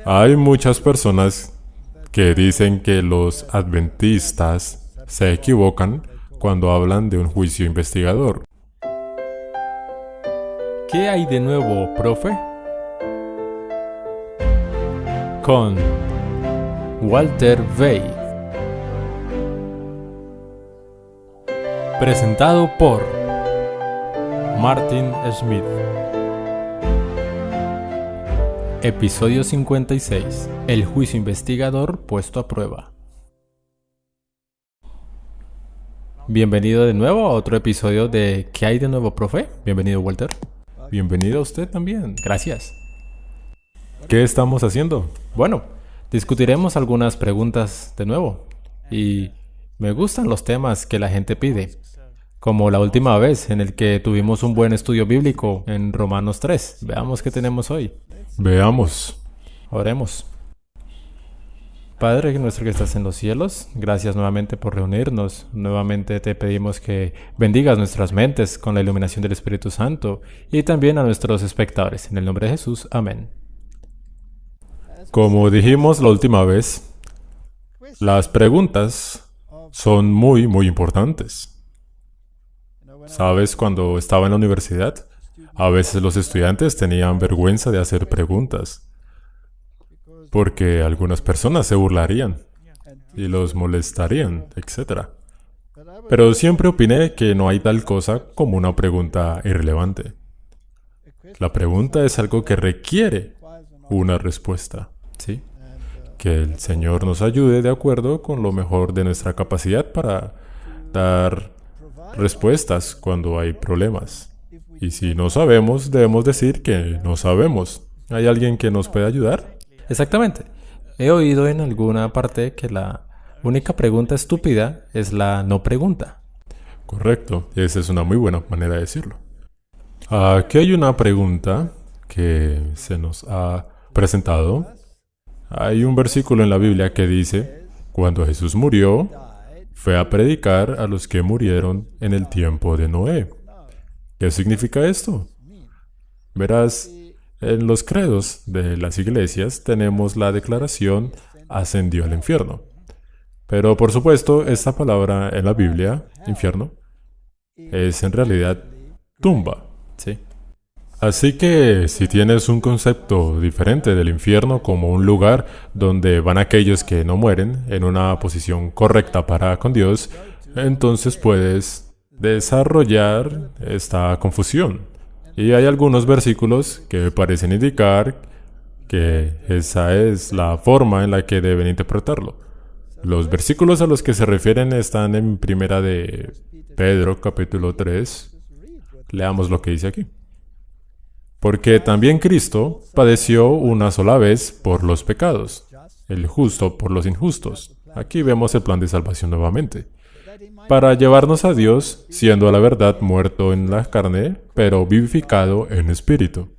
Hay muchas personas que dicen que los adventistas se equivocan cuando hablan de un juicio investigador. ¿Qué hay de nuevo, profe? Con Walter Vey. Presentado por Martin Smith. Episodio 56. El juicio investigador puesto a prueba. Bienvenido de nuevo a otro episodio de ¿Qué hay de nuevo, profe? Bienvenido, Walter. Bienvenido a usted también. Gracias. ¿Qué estamos haciendo? Bueno, discutiremos algunas preguntas de nuevo. Y me gustan los temas que la gente pide. Como la última vez en el que tuvimos un buen estudio bíblico en Romanos 3. Veamos qué tenemos hoy. Veamos. Oremos. Padre nuestro que estás en los cielos, gracias nuevamente por reunirnos. Nuevamente te pedimos que bendigas nuestras mentes con la iluminación del Espíritu Santo y también a nuestros espectadores. En el nombre de Jesús. Amén. Como dijimos la última vez, las preguntas son muy importantes. ¿Sabes? Cuando estaba en la universidad, a veces los estudiantes tenían vergüenza de hacer preguntas, porque algunas personas se burlarían y los molestarían, etc. Pero siempre opiné que no hay tal cosa como una pregunta irrelevante. La pregunta es algo que requiere una respuesta, ¿sí? Que el Señor nos ayude de acuerdo con lo mejor de nuestra capacidad para dar respuestas cuando hay problemas. Y si no sabemos, debemos decir que no sabemos. ¿Hay alguien que nos pueda ayudar? Exactamente. He oído en alguna parte que la única pregunta estúpida es la no pregunta. Correcto. Esa es una muy buena manera de decirlo. Aquí hay una pregunta que se nos ha presentado. Hay un versículo en la Biblia que dice: cuando Jesús murió, fue a predicar a los que murieron en el tiempo de Noé. ¿Qué significa esto? Verás, en los credos de las iglesias tenemos la declaración ascendió al infierno. Pero por supuesto, esta palabra en la Biblia, infierno, es en realidad tumba. Sí. Así que si tienes un concepto diferente del infierno como un lugar donde van aquellos que no mueren en una posición correcta para con Dios, entonces puedes desarrollar esta confusión. Y hay algunos versículos que parecen indicar que esa es la forma en la que deben interpretarlo. Los versículos a los que se refieren están en Primera de Pedro, capítulo 3. Leamos lo que dice aquí. Porque también Cristo padeció una sola vez por los pecados, el justo por los injustos. Aquí vemos el plan de salvación nuevamente. Para llevarnos a Dios, siendo a la verdad muerto en la carne, pero vivificado en espíritu.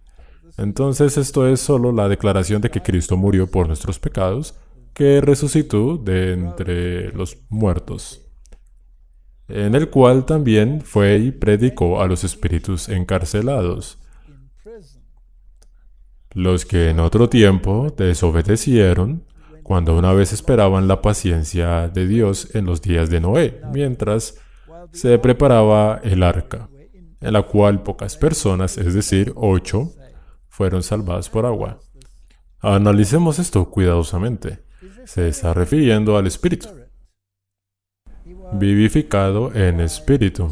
Entonces esto es solo la declaración de que Cristo murió por nuestros pecados, que resucitó de entre los muertos, en el cual también fue y predicó a los espíritus encarcelados, los que en otro tiempo desobedecieron, cuando una vez esperaban la paciencia de Dios en los días de Noé, mientras se preparaba el arca, en la cual pocas personas, es decir, 8, fueron salvadas por agua. Analicemos esto cuidadosamente. Se está refiriendo al Espíritu. Vivificado en Espíritu.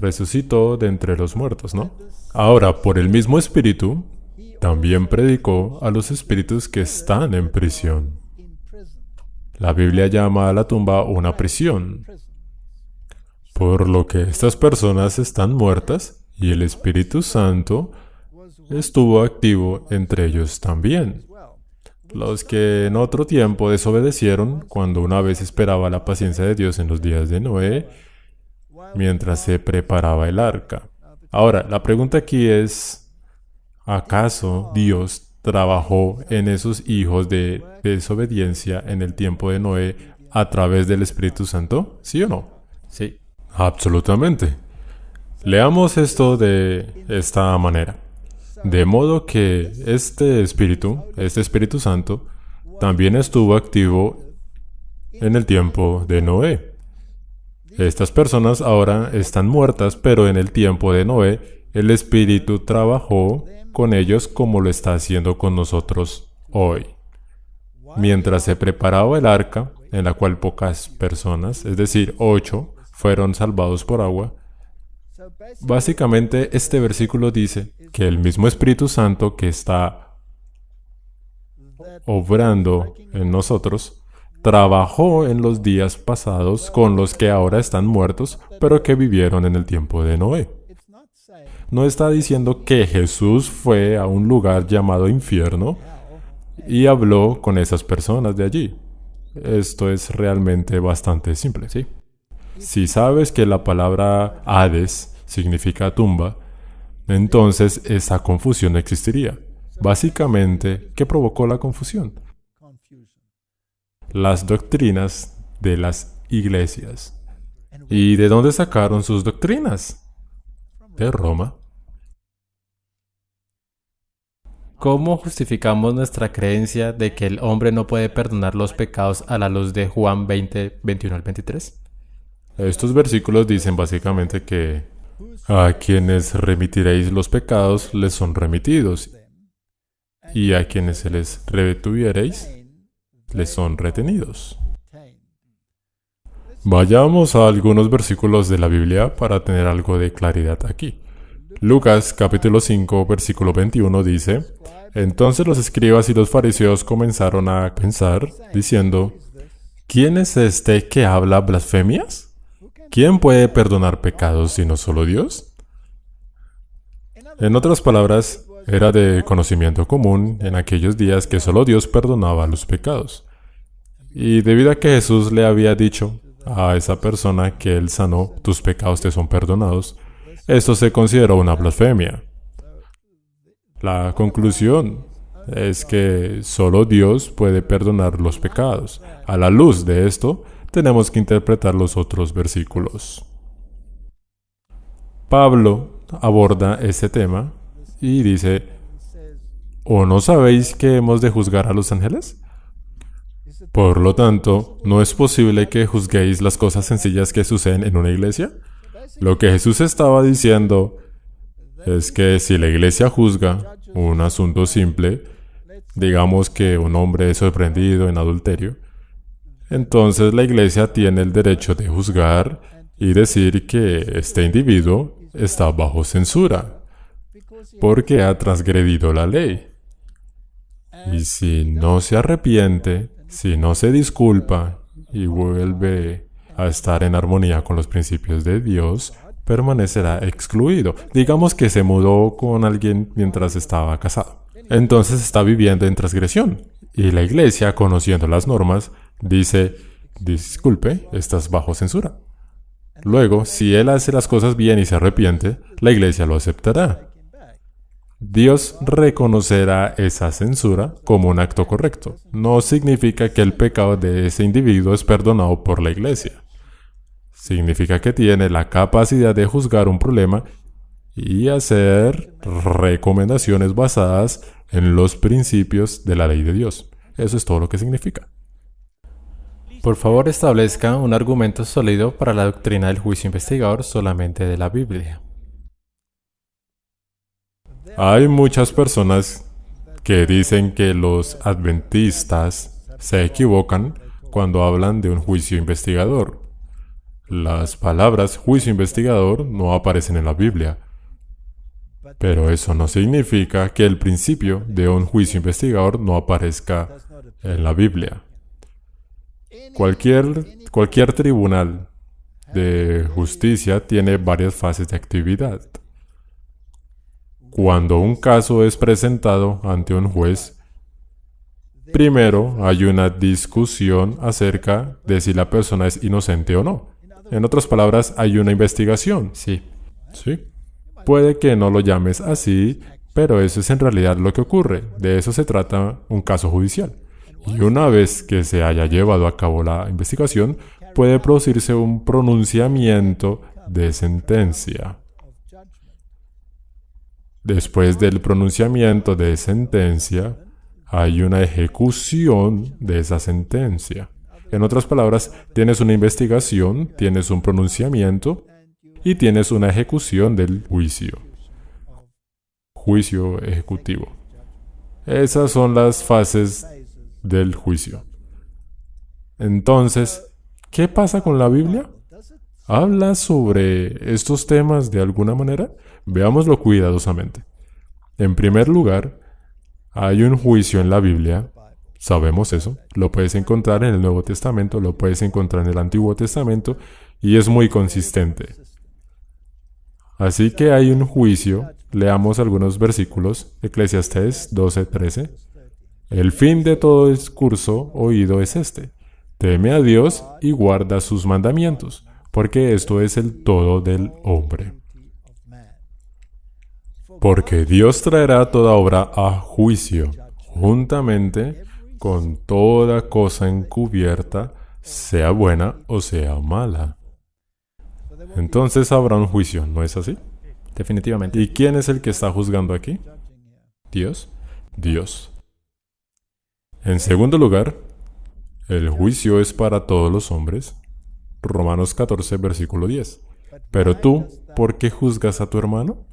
Resucitó de entre los muertos, ¿no? Ahora, por el mismo Espíritu, también predicó a los espíritus que están en prisión. La Biblia llama a la tumba una prisión, por lo que estas personas están muertas y el Espíritu Santo estuvo activo entre ellos también. Los que en otro tiempo desobedecieron cuando una vez esperaba la paciencia de Dios en los días de Noé, mientras se preparaba el arca. Ahora, la pregunta aquí es: ¿acaso Dios trabajó en esos hijos de desobediencia en el tiempo de Noé a través del Espíritu Santo? ¿Sí o no? Sí. Absolutamente. Leamos esto de esta manera. De modo que este Espíritu Santo, también estuvo activo en el tiempo de Noé. Estas personas ahora están muertas, pero en el tiempo de Noé, el Espíritu trabajó con ellos como lo está haciendo con nosotros hoy. Mientras se preparaba el arca, en la cual pocas personas, es decir, 8, fueron salvados por agua, básicamente este versículo dice que el mismo Espíritu Santo que está obrando en nosotros, trabajó en los días pasados con los que ahora están muertos, pero que vivieron en el tiempo de Noé. No está diciendo que Jesús fue a un lugar llamado infierno y habló con esas personas de allí. Esto es realmente bastante simple, ¿sí? Si sabes que la palabra Hades significa tumba, entonces esa confusión no existiría. Básicamente, ¿qué provocó la confusión? Las doctrinas de las iglesias. ¿Y de dónde sacaron sus doctrinas? De Roma. ¿Cómo justificamos nuestra creencia de que el hombre no puede perdonar los pecados a la luz de Juan 20, 21 al 23? Estos versículos dicen básicamente que a quienes remitiréis los pecados les son remitidos, y a quienes se les retuviereis les son retenidos. Vayamos a algunos versículos de la Biblia para tener algo de claridad aquí. Lucas capítulo 5 versículo 21 dice: Entonces los escribas y los fariseos comenzaron a pensar, diciendo: ¿Quién es este que habla blasfemias? ¿Quién puede perdonar pecados sino solo Dios? En otras palabras, era de conocimiento común en aquellos días que solo Dios perdonaba los pecados. Y debido a que Jesús le había dicho a esa persona que él sanó, tus pecados te son perdonados, esto se consideró una blasfemia. La conclusión es que solo Dios puede perdonar los pecados. A la luz de esto, tenemos que interpretar los otros versículos. Pablo aborda este tema y dice: ¿O no sabéis que hemos de juzgar a los ángeles? Por lo tanto, ¿no es posible que juzguéis las cosas sencillas que suceden en una iglesia? Lo que Jesús estaba diciendo es que si la iglesia juzga un asunto simple, digamos que un hombre es sorprendido en adulterio, entonces la iglesia tiene el derecho de juzgar y decir que este individuo está bajo censura, porque ha transgredido la ley. Y si no se arrepiente, si no se disculpa y vuelve a estar en armonía con los principios de Dios, permanecerá excluido. Digamos que se mudó con alguien mientras estaba casado. Entonces está viviendo en transgresión. Y la iglesia, conociendo las normas, dice: disculpe, estás bajo censura. Luego, si él hace las cosas bien y se arrepiente, la iglesia lo aceptará. Dios reconocerá esa censura como un acto correcto. No significa que el pecado de ese individuo es perdonado por la iglesia. Significa que tiene la capacidad de juzgar un problema y hacer recomendaciones basadas en los principios de la ley de Dios. Eso es todo lo que significa. Por favor, establezca un argumento sólido para la doctrina del juicio investigador solamente de la Biblia. Hay muchas personas que dicen que los adventistas se equivocan cuando hablan de un juicio investigador. Las palabras juicio investigador no aparecen en la Biblia, pero eso no significa que el principio de un juicio investigador no aparezca en la Biblia. Cualquier tribunal de justicia tiene varias fases de actividad. Cuando un caso es presentado ante un juez, primero hay una discusión acerca de si la persona es inocente o no. En otras palabras, hay una investigación. Sí. Sí. Puede que no lo llames así, pero eso es en realidad lo que ocurre. De eso se trata un caso judicial. Y una vez que se haya llevado a cabo la investigación, puede producirse un pronunciamiento de sentencia. Después del pronunciamiento de sentencia, hay una ejecución de esa sentencia. En otras palabras, tienes una investigación, tienes un pronunciamiento y tienes una ejecución del juicio. Juicio ejecutivo. Esas son las fases del juicio. Entonces, ¿qué pasa con la Biblia? ¿Habla sobre estos temas de alguna manera? Veámoslo cuidadosamente. En primer lugar, hay un juicio en la Biblia. Sabemos eso. Lo puedes encontrar en el Nuevo Testamento, lo puedes encontrar en el Antiguo Testamento y es muy consistente. Así que hay un juicio. Leamos algunos versículos. Eclesiastés 12:13. El fin de todo discurso oído es este: teme a Dios y guarda sus mandamientos, porque esto es el todo del hombre. Porque Dios traerá toda obra a juicio, juntamente con toda cosa encubierta, sea buena o sea mala. Entonces habrá un juicio, ¿no es así? Definitivamente. ¿Y quién es el que está juzgando aquí? Dios. Dios. En segundo lugar, el juicio es para todos los hombres. Romanos 14, versículo 10. Pero tú, ¿por qué juzgas a tu hermano?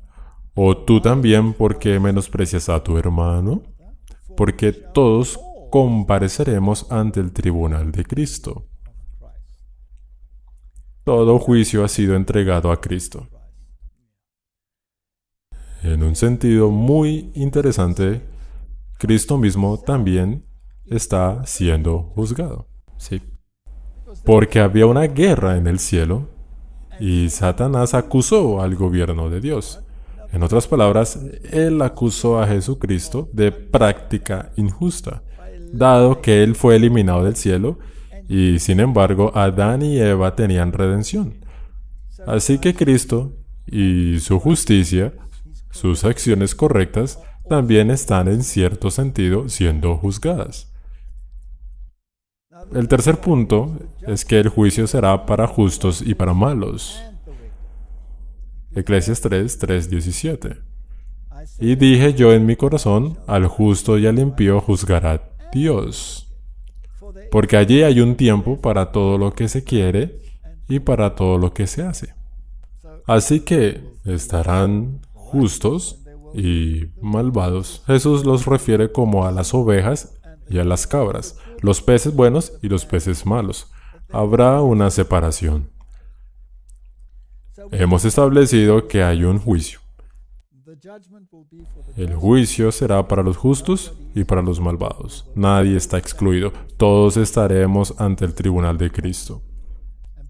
¿O tú también por qué menosprecias a tu hermano? Porque todos compareceremos ante el tribunal de Cristo. Todo juicio ha sido entregado a Cristo. En un sentido muy interesante, Cristo mismo también está siendo juzgado. Sí. Porque había una guerra en el cielo y Satanás acusó al gobierno de Dios. En otras palabras, él acusó a Jesucristo de práctica injusta, dado que él fue eliminado del cielo y, sin embargo, Adán y Eva tenían redención. Así que Cristo y su justicia, sus acciones correctas, también están en cierto sentido siendo juzgadas. El tercer punto es que el juicio será para justos y para malos. Eclesiastés 3:17. Y dije yo en mi corazón, al justo y al impío juzgará Dios. Porque allí hay un tiempo para todo lo que se quiere y para todo lo que se hace. Así que estarán justos y malvados. Jesús los refiere como a las ovejas y a las cabras, los peces buenos y los peces malos. Habrá una separación. Hemos establecido que hay un juicio. El juicio será para los justos y para los malvados. Nadie está excluido. Todos estaremos ante el tribunal de Cristo.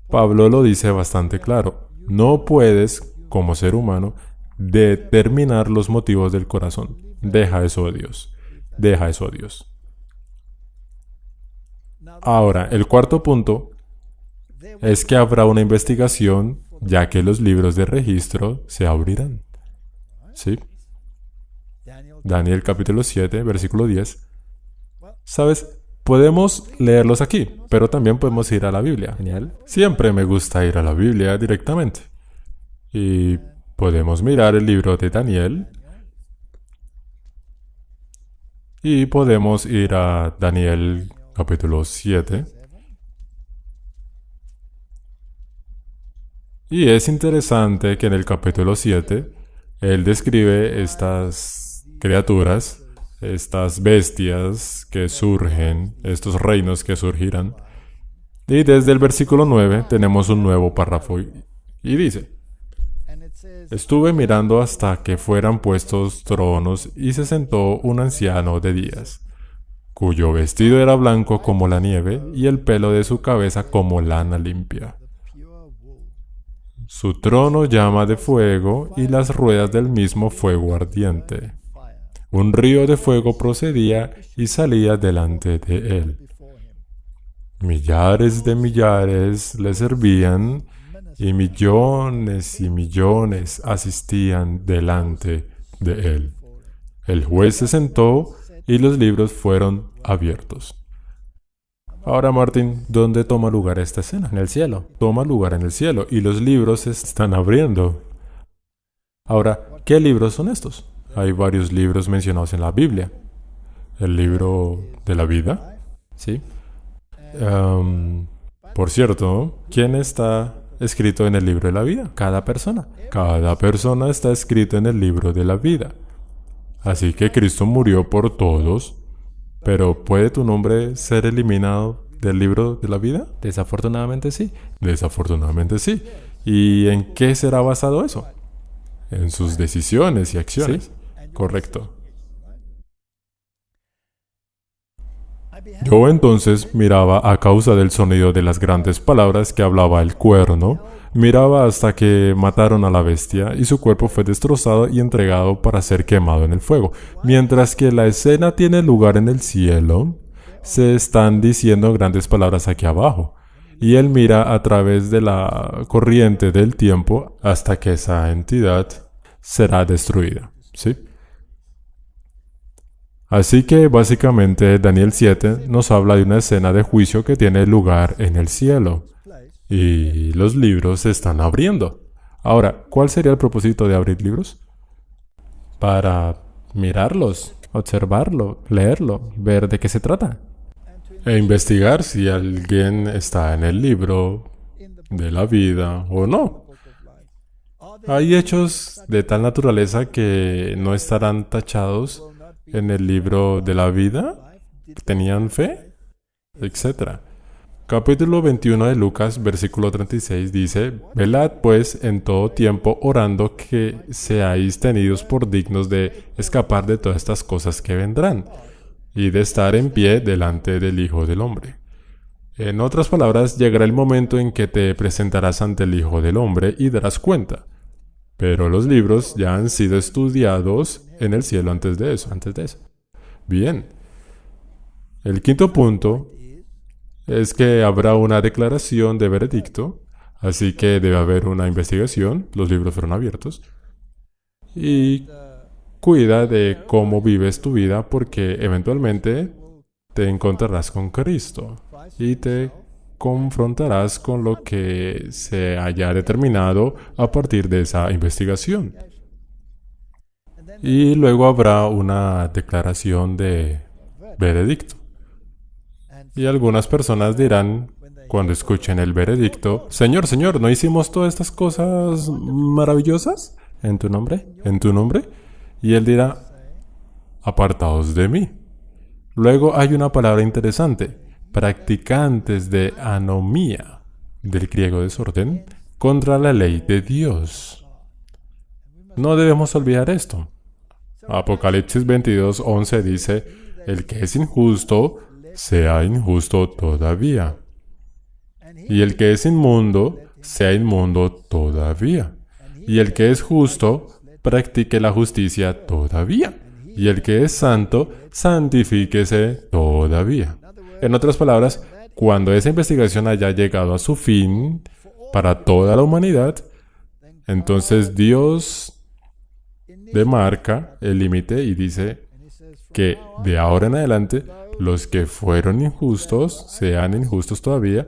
Pablo lo dice bastante claro. No puedes, como ser humano, determinar los motivos del corazón. Deja eso a Dios. Deja eso a Dios. Ahora, el cuarto punto es que habrá una investigación, ya que los libros de registro se abrirán. ¿Sí? Daniel capítulo 7, versículo 10. ¿Sabes? Podemos leerlos aquí, pero también podemos ir a la Biblia. Genial. Siempre me gusta ir a la Biblia directamente. Y podemos mirar el libro de Daniel. Y podemos ir a Daniel capítulo 7. Y es interesante que en el capítulo 7, él describe estas criaturas, estas bestias que surgen, estos reinos que surgirán. Y desde el versículo 9 tenemos un nuevo párrafo y dice: estuve mirando hasta que fueran puestos tronos y se sentó un anciano de días, cuyo vestido era blanco como la nieve y el pelo de su cabeza como lana limpia. Su trono llama de fuego y las ruedas del mismo fuego ardiente. Un río de fuego procedía y salía delante de él. Millares de millares le servían y millones asistían delante de él. El juez se sentó y los libros fueron abiertos. Ahora, Martín, ¿dónde toma lugar esta escena? En el cielo. Toma lugar en el cielo y los libros se están abriendo. Ahora, ¿qué libros son estos? Hay varios libros mencionados en la Biblia. El libro de la vida. Sí. Por cierto, ¿quién está escrito en el libro de la vida? Cada persona. Cada persona está escrita en el libro de la vida. Así que Cristo murió por todos, pero ¿puede tu nombre ser eliminado del libro de la vida? Desafortunadamente sí. Desafortunadamente sí. ¿Y en qué será basado eso? En sus decisiones y acciones. Sí. Correcto. Yo entonces miraba a causa del sonido de las grandes palabras que hablaba el cuerno, miraba hasta que mataron a la bestia y su cuerpo fue destrozado y entregado para ser quemado en el fuego. Mientras que la escena tiene lugar en el cielo, se están diciendo grandes palabras aquí abajo. Y él mira a través de la corriente del tiempo hasta que esa entidad será destruida. ¿Sí? Así que básicamente Daniel 7 nos habla de una escena de juicio que tiene lugar en el cielo. Y los libros se están abriendo. Ahora, ¿cuál sería el propósito de abrir libros? Para mirarlos, observarlo, leerlo, ver de qué se trata. E investigar si alguien está en el libro de la vida o no. Hay hechos de tal naturaleza que no estarán tachados en el libro de la vida, tenían fe, etc. Capítulo 21 de Lucas, versículo 36 dice: Velad pues en todo tiempo orando que seáis tenidos por dignos de escapar de todas estas cosas que vendrán y de estar en pie delante del Hijo del Hombre. En otras palabras, llegará el momento en que te presentarás ante el Hijo del Hombre y darás cuenta. Pero los libros ya han sido estudiados en el cielo antes de eso. Bien. El quinto punto es que habrá una declaración de veredicto, así que debe haber una investigación. Los libros fueron abiertos. Y cuida de cómo vives tu vida porque eventualmente te encontrarás con Cristo y te confrontarás con lo que se haya determinado a partir de esa investigación. Y luego habrá una declaración de veredicto. Y algunas personas dirán, cuando escuchen el veredicto: Señor, Señor, ¿no hicimos todas estas cosas maravillosas ¿En tu nombre? en tu nombre? Y él dirá: apartaos de mí. Luego hay una palabra interesante: practicantes de anomía, del griego desorden, contra la ley de Dios. No debemos olvidar esto. Apocalipsis 22:11 dice: el que es injusto, sea injusto todavía. Y el que es inmundo, sea inmundo todavía. Y el que es justo, practique la justicia todavía. Y el que es santo, santifíquese todavía. En otras palabras, cuando esa investigación haya llegado a su fin para toda la humanidad, entonces Dios demarca el límite y dice que de ahora en adelante los que fueron injustos sean injustos todavía,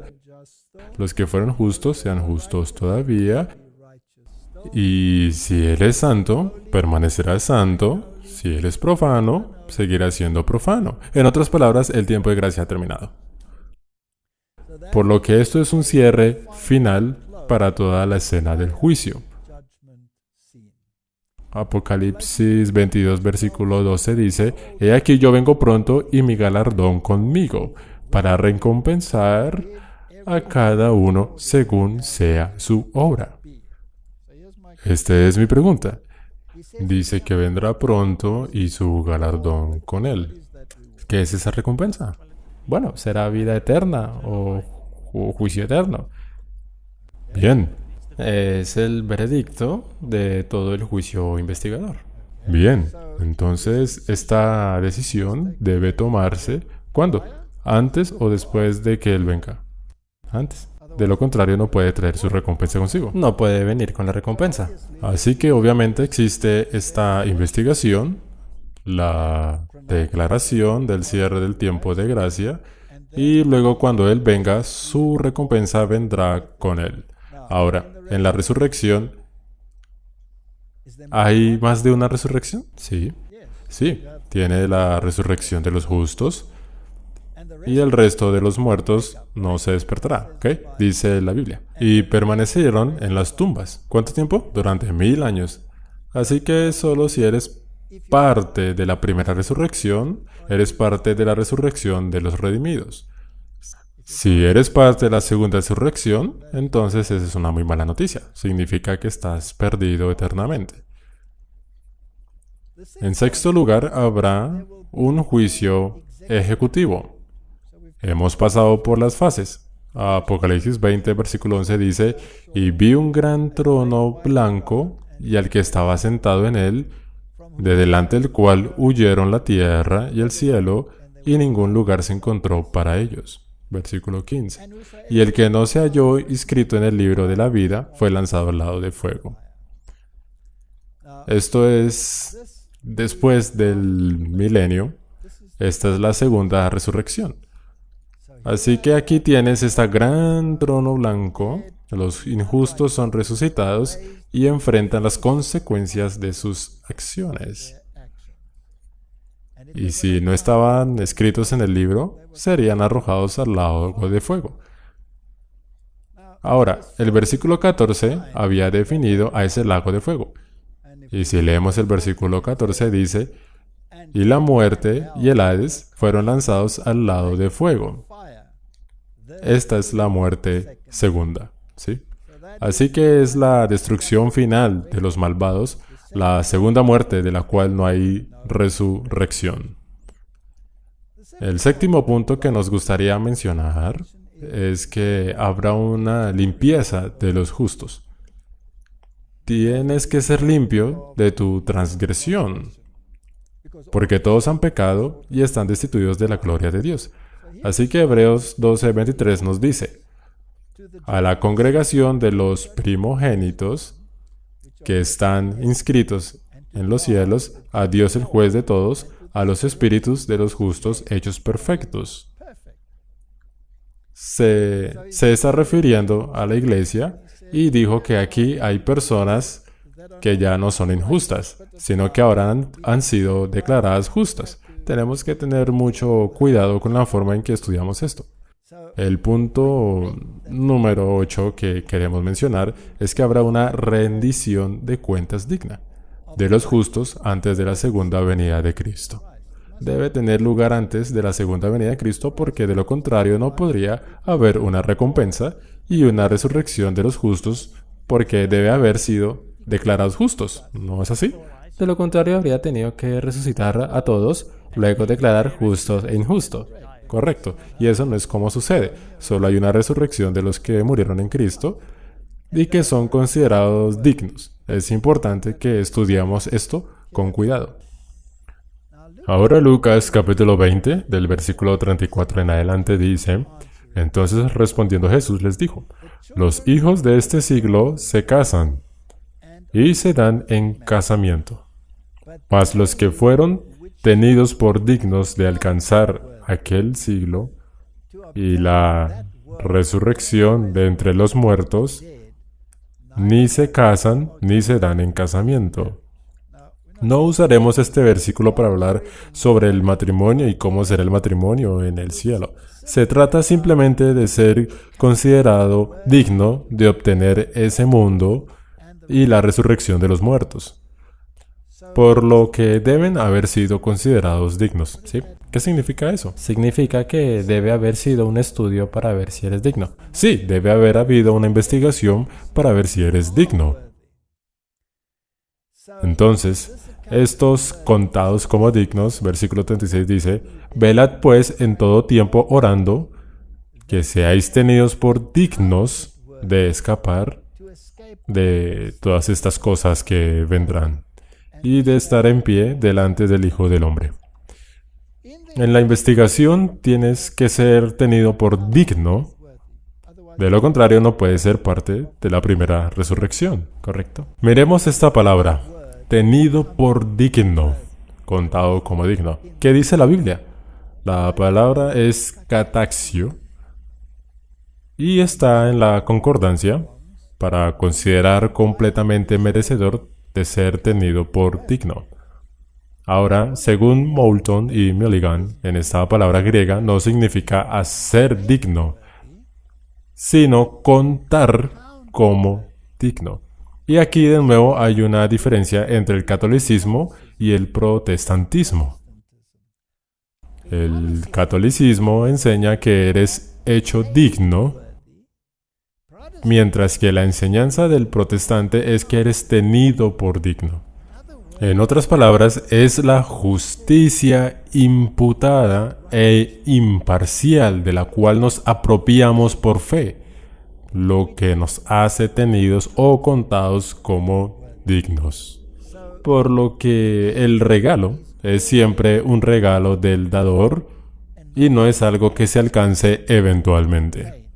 los que fueron justos sean justos todavía, y si Él es santo, permanecerá santo. Si Él es profano, seguirá siendo profano. En otras palabras, el tiempo de gracia ha terminado. Por lo que esto es un cierre final para toda la escena del juicio. Apocalipsis 22, versículo 12 dice: He aquí yo vengo pronto y mi galardón conmigo, para recompensar a cada uno según sea su obra. Esta es mi pregunta. Dice que vendrá pronto y su galardón con él. ¿Qué es esa recompensa? Bueno, será vida eterna o juicio eterno. Bien, Es el veredicto de todo el juicio investigador. bien. Entonces, esta decisión debe tomarse ¿cuándo? ¿Antes o después de que él venga? Antes. De lo contrario, no puede traer su recompensa consigo. No puede venir con la recompensa. Así que obviamente existe esta investigación, la declaración del cierre del tiempo de gracia, y luego cuando Él venga, su recompensa vendrá con Él. Ahora, en la resurrección, ¿Hay más de una resurrección? Sí. Sí, tiene la resurrección de los justos y el resto de los muertos no se despertará, ¿ok? Dice la Biblia. Y permanecieron en las tumbas. ¿Cuánto tiempo? Durante 1000 años. Así que solo si eres parte de la primera resurrección, eres parte de la resurrección de los redimidos. Si eres parte de la segunda resurrección, entonces esa es una muy mala noticia. Significa que estás perdido eternamente. En sexto lugar, habrá un juicio ejecutivo. Hemos pasado por las fases. Apocalipsis 20, versículo 11 dice, y vi un gran trono blanco y al que estaba sentado en él, de delante del cual huyeron la tierra y el cielo, y ningún lugar se encontró para ellos. Versículo 15. Y el que no se halló inscrito en el libro de la vida fue lanzado al lado de fuego. Esto es después del milenio. Esta es la segunda resurrección. Así que aquí tienes este gran trono blanco. Los injustos son resucitados y enfrentan las consecuencias de sus acciones. Y si no estaban escritos en el libro, serían arrojados al lago de fuego. Ahora, el versículo 14 había definido a ese lago de fuego. Y si leemos el versículo 14 dice, y la muerte y el Hades fueron lanzados al lado de fuego. Esta es la muerte segunda, ¿sí? Así que es la destrucción final de los malvados, la segunda muerte de la cual no hay resurrección. El séptimo punto que nos gustaría mencionar es que habrá una limpieza de los justos. Tienes que ser limpio de tu transgresión, porque todos han pecado y están destituidos de la gloria de Dios. Así que Hebreos 12:23 nos dice, a la congregación de los primogénitos que están inscritos en los cielos, a Dios el juez de todos, a los espíritus de los justos hechos perfectos. Se está refiriendo a la iglesia y dijo que aquí hay personas que ya no son injustas, sino que ahora han sido declaradas justas. Tenemos que tener mucho cuidado con la forma en que estudiamos esto. El punto número 8 que queremos mencionar es que habrá una rendición de cuentas digna de los justos antes de la segunda venida de Cristo. Debe tener lugar antes de la segunda venida de Cristo porque de lo contrario no podría haber una recompensa y una resurrección de los justos porque debe haber sido declarados justos. ¿No es así? De lo contrario, habría tenido que resucitar a todos, luego declarar justos e injustos. Correcto. Y eso no es como sucede. Solo hay una resurrección de los que murieron en Cristo y que son considerados dignos. Es importante que estudiemos esto con cuidado. Ahora Lucas capítulo 20, del versículo 34 en adelante dice, entonces respondiendo Jesús les dijo, los hijos de este siglo se casan y se dan en casamiento, mas los que fueron tenidos por dignos de alcanzar aquel siglo y la resurrección de entre los muertos, ni se casan ni se dan en casamiento. No usaremos este versículo para hablar sobre el matrimonio y cómo será el matrimonio en el cielo. Se trata simplemente de ser considerado digno de obtener ese mundo y la resurrección de los muertos, por lo que deben haber sido considerados dignos, ¿sí? ¿Qué significa eso? Significa que debe haber sido un estudio para ver si eres digno. Sí, debe haber habido una investigación para ver si eres digno. Entonces, estos contados como dignos, versículo 36 dice, velad pues en todo tiempo orando, que seáis tenidos por dignos de escapar de todas estas cosas que vendrán y de estar en pie delante del Hijo del Hombre. En la investigación tienes que ser tenido por digno, de lo contrario no puedes ser parte de la primera resurrección, ¿correcto? Miremos esta palabra, tenido por digno, contado como digno. ¿Qué dice la Biblia? La palabra es kataxio y está en la concordancia para considerar completamente merecedor de ser tenido por digno. Ahora, según Moulton y Milligan, en esta palabra griega no significa hacer digno, sino contar como digno. Y aquí de nuevo hay una diferencia entre el catolicismo y el protestantismo. El catolicismo enseña que eres hecho digno, mientras que la enseñanza del protestante es que eres tenido por digno. En otras palabras, es la justicia imputada e imparcial de la cual nos apropiamos por fe, lo que nos hace tenidos o contados como dignos. Por lo que el regalo es siempre un regalo del dador y no es algo que se alcance eventualmente.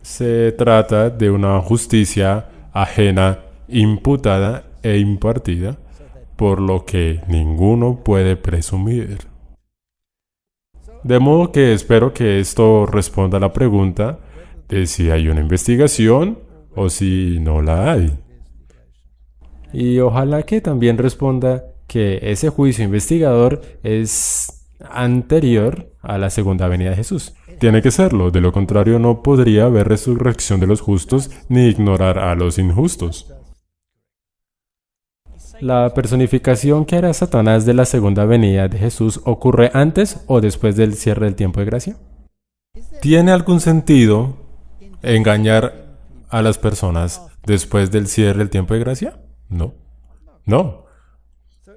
Se trata de una justicia ajena, imputada e impartida, por lo que ninguno puede presumir. De modo que espero que esto responda a la pregunta de si hay una investigación o si no la hay. Y ojalá que también responda que ese juicio investigador es anterior a la segunda venida de Jesús. Tiene que serlo, de lo contrario no podría haber resurrección de los justos ni ignorar a los injustos. ¿La personificación que hará Satanás de la segunda venida de Jesús ocurre antes o después del cierre del tiempo de gracia? ¿Tiene algún sentido engañar a las personas después del cierre del tiempo de gracia? No. No.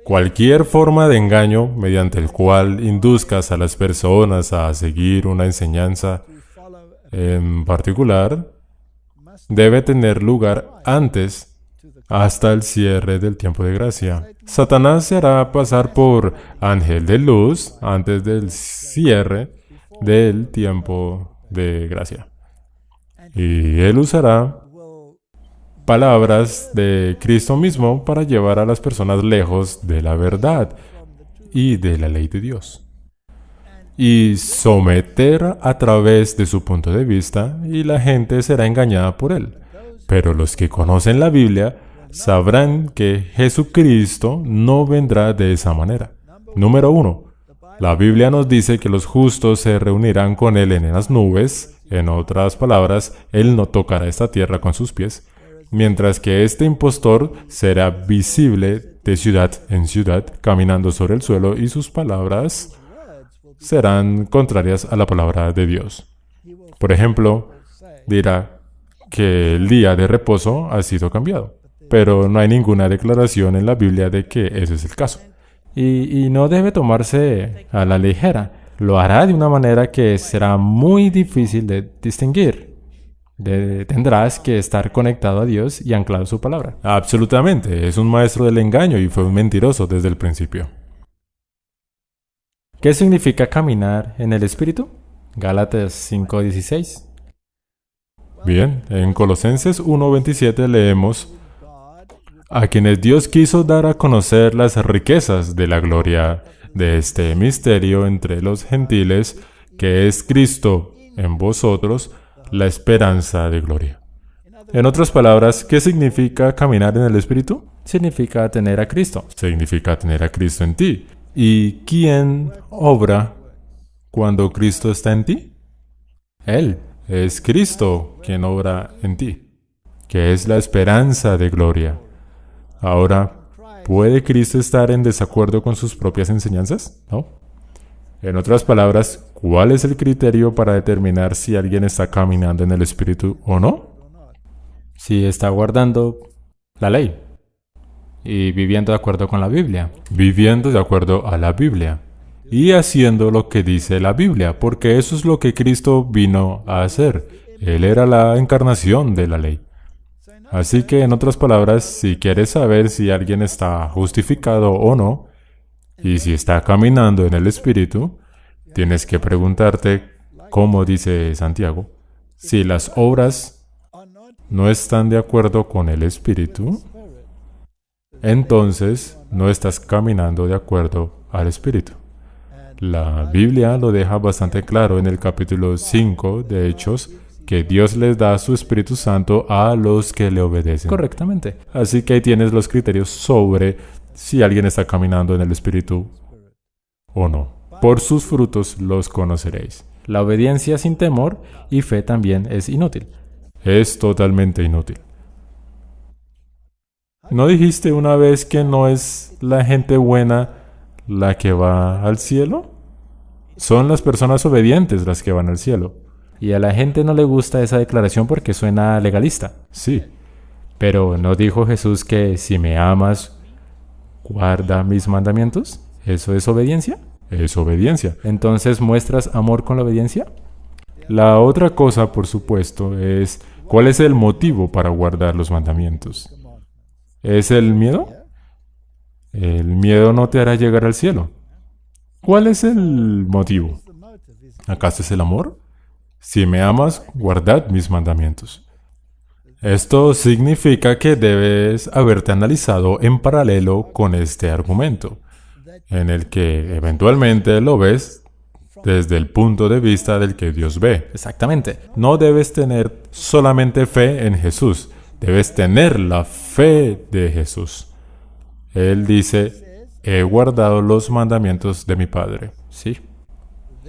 Cualquier forma de engaño mediante el cual induzcas a las personas a seguir una enseñanza en particular debe tener lugar antes hasta el cierre del tiempo de gracia. Satanás se hará pasar por ángel de luz antes del cierre del tiempo de gracia. Y él usará palabras de Cristo mismo para llevar a las personas lejos de la verdad y de la ley de Dios. Y someter a través de su punto de vista y la gente será engañada por él. Pero los que conocen la Biblia sabrán que Jesucristo no vendrá de esa manera. Número 1. La Biblia nos dice que los justos se reunirán con Él en las nubes. En otras palabras, Él no tocará esta tierra con sus pies. Mientras que este impostor será visible de ciudad en ciudad, caminando sobre el suelo y sus palabras serán contrarias a la palabra de Dios. Por ejemplo, dirá que el día de reposo ha sido cambiado. Pero no hay ninguna declaración en la Biblia de que ese es el caso. Y no debe tomarse a la ligera. Lo hará de una manera que será muy difícil de distinguir. Tendrás que estar conectado a Dios y anclado a su palabra. Absolutamente, es un maestro del engaño y fue un mentiroso desde el principio. ¿Qué significa caminar en el Espíritu? Gálatas 5:16. Bien, en Colosenses 1:27 leemos: a quienes Dios quiso dar a conocer las riquezas de la gloria de este misterio entre los gentiles, que es Cristo en vosotros, la esperanza de gloria. En otras palabras, ¿qué significa caminar en el Espíritu? Significa tener a Cristo. Significa tener a Cristo en ti. ¿Y quién obra cuando Cristo está en ti? Él. Es Cristo quien obra en ti, que es la esperanza de gloria. Ahora, ¿puede Cristo estar en desacuerdo con sus propias enseñanzas? No. En otras palabras, ¿cuál es el criterio para determinar si alguien está caminando en el Espíritu o no? Si está guardando la ley y viviendo de acuerdo con la Biblia. Viviendo de acuerdo a la Biblia y haciendo lo que dice la Biblia, porque eso es lo que Cristo vino a hacer. Él era la encarnación de la ley. Así que, en otras palabras, si quieres saber si alguien está justificado o no, y si está caminando en el Espíritu, tienes que preguntarte, como dice Santiago, si las obras no están de acuerdo con el Espíritu, entonces no estás caminando de acuerdo al Espíritu. La Biblia lo deja bastante claro en el capítulo 5 de Hechos, que Dios les da su Espíritu Santo a los que le obedecen. Correctamente. Así que ahí tienes los criterios sobre si alguien está caminando en el Espíritu o no. Por sus frutos los conoceréis. La obediencia sin temor y fe también es inútil. Es totalmente inútil. ¿No dijiste una vez que no es la gente buena la que va al cielo? Son las personas obedientes las que van al cielo. Y a la gente no le gusta esa declaración porque suena legalista. Sí, Pero ¿no dijo Jesús que si me amas, guarda mis mandamientos? ¿Eso es obediencia? es obediencia. Entonces, ¿muestras amor con la obediencia? La otra cosa, por supuesto, es ¿cuál es el motivo para guardar los mandamientos? ¿Es el miedo? El miedo no te hará llegar al cielo. ¿Cuál es el motivo? ¿Acaso es el amor? Si me amas, guardad mis mandamientos. Esto significa que debes haberte analizado en paralelo con este argumento, en el que eventualmente lo ves desde el punto de vista del que Dios ve. Exactamente. No debes tener solamente fe en Jesús, debes tener la fe de Jesús. Él dice, he guardado los mandamientos de mi Padre. Sí.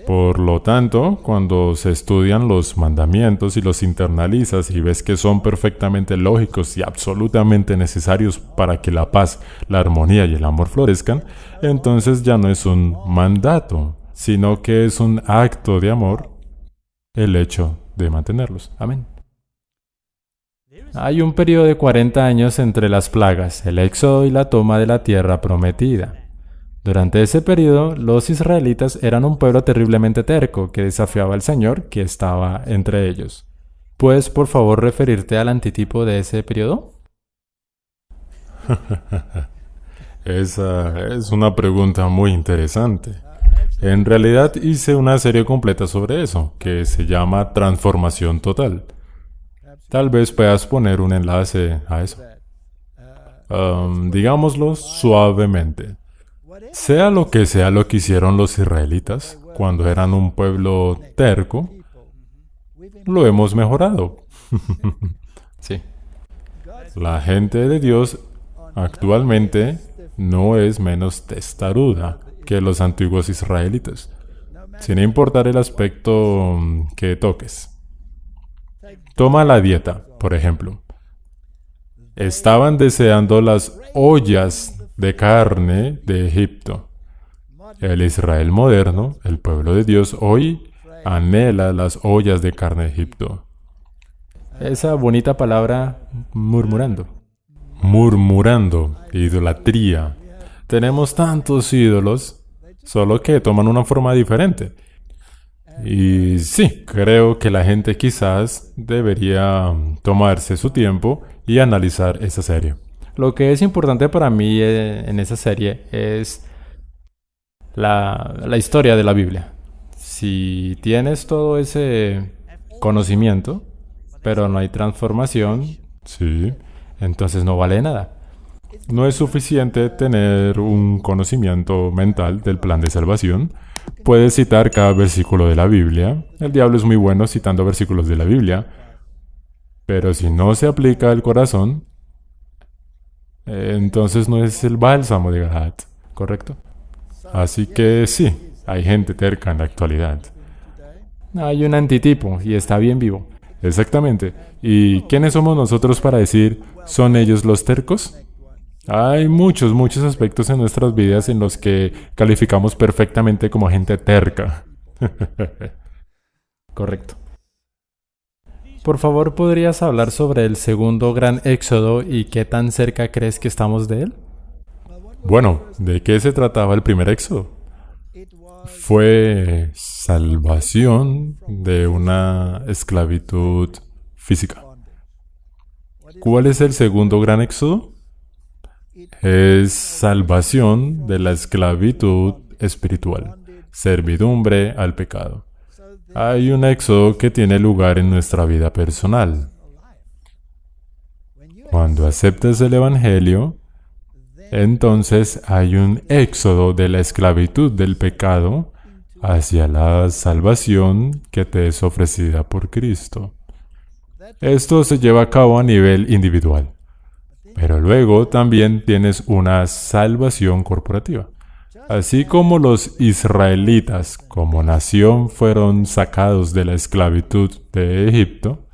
Por lo tanto, cuando se estudian los mandamientos y los internalizas y ves que son perfectamente lógicos y absolutamente necesarios para que la paz, la armonía y el amor florezcan, entonces ya no es un mandato, sino que es un acto de amor el hecho de mantenerlos. Amén. Hay un periodo de 40 años entre las plagas, el éxodo y la toma de la tierra prometida. Durante ese periodo, los israelitas eran un pueblo terriblemente terco que desafiaba al Señor que estaba entre ellos. ¿Puedes, por favor, referirte al antitipo de ese periodo? Esa es una pregunta muy interesante. En realidad hice una serie completa sobre eso, que se llama Transformación Total. Tal vez puedas poner un enlace a eso. Digámoslo suavemente. Sea lo que hicieron los israelitas cuando eran un pueblo terco, lo hemos mejorado. Sí. La gente de Dios actualmente no es menos testaruda que los antiguos israelitas, sin importar el aspecto que toques. Toma la dieta, por ejemplo. Estaban deseando las ollas de carne de Egipto. El Israel moderno, el pueblo de Dios, hoy anhela las ollas de carne de Egipto. Esa bonita palabra, murmurando. Murmurando, idolatría. Tenemos tantos ídolos, solo que toman una forma diferente. Y sí, creo que la gente quizás debería tomarse su tiempo y analizar esa serie. Lo que es importante para mí en esa serie es la historia de la Biblia. Si tienes todo ese conocimiento, pero no hay transformación, Sí, entonces no vale nada. no es suficiente tener un conocimiento mental del plan de salvación. Puedes citar cada versículo de la Biblia. El diablo es muy bueno citando versículos de la Biblia. Pero si no se aplica al corazón, entonces no es el bálsamo de Galaad, ¿correcto? Así que sí, hay gente terca en la actualidad. Hay un antitipo y está bien vivo. Exactamente. ¿Y quiénes somos nosotros para decir, son ellos los tercos? Hay muchos aspectos en nuestras vidas en los que calificamos perfectamente como gente terca. Correcto. Por favor, ¿podrías hablar sobre el segundo gran éxodo y qué tan cerca crees que estamos de él? Bueno, ¿de qué se trataba el primer éxodo? Fue salvación de una esclavitud física. ¿Cuál es el segundo gran éxodo? Es salvación de la esclavitud espiritual, servidumbre al pecado. Hay un éxodo que tiene lugar en nuestra vida personal. Cuando aceptas el Evangelio, entonces hay un éxodo de la esclavitud del pecado hacia la salvación que te es ofrecida por Cristo. Esto se lleva a cabo a nivel individual. Pero luego también tienes una salvación corporativa. Así como los israelitas como nación fueron sacados de la esclavitud de Egipto,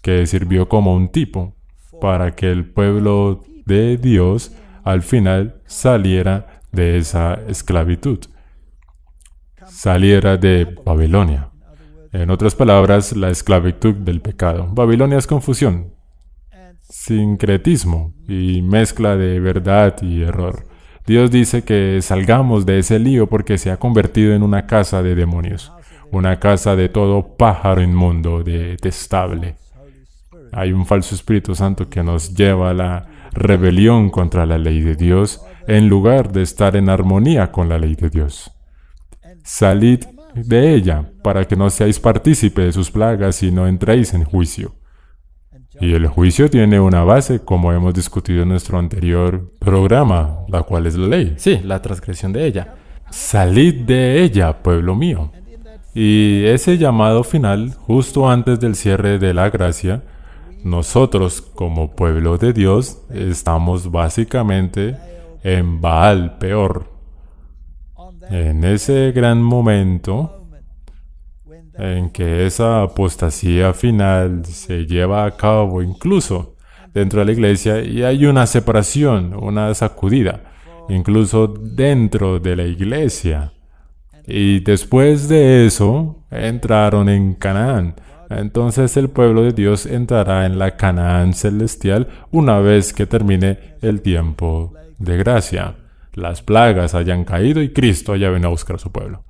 que sirvió como un tipo para que el pueblo de Dios al final saliera de esa esclavitud, saliera de Babilonia. En otras palabras, la esclavitud del pecado. Babilonia es confusión, sincretismo y mezcla de verdad y error. Dios dice que salgamos de ese lío porque se ha convertido en una casa de demonios, una casa de todo pájaro inmundo, detestable. Hay un falso Espíritu Santo que nos lleva a la rebelión contra la ley de Dios en lugar de estar en armonía con la ley de Dios. Salid de ella para que no seáis partícipe de sus plagas y no entréis en juicio. Y el juicio tiene una base, como hemos discutido en nuestro anterior programa, la cual es la ley. Sí, la transgresión de ella. Salid de ella, pueblo mío. Y ese llamado final, justo antes del cierre de la gracia, nosotros como pueblo de Dios estamos básicamente en Baal Peor. En ese gran momento en que esa apostasía final se lleva a cabo incluso dentro de la iglesia y hay una separación, una sacudida, incluso dentro de la iglesia. Y después de eso entraron en Canaán. Entonces el pueblo de Dios entrará en la Canaán celestial una vez que termine el tiempo de gracia. Las plagas hayan caído y Cristo haya venido a buscar a su pueblo.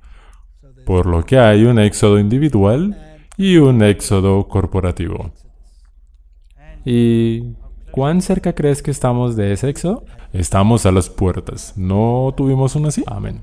Por lo que hay un éxodo individual y un éxodo corporativo. ¿Y cuán cerca crees que estamos de ese éxodo? Estamos a las puertas. ¿No tuvimos una así? Amén.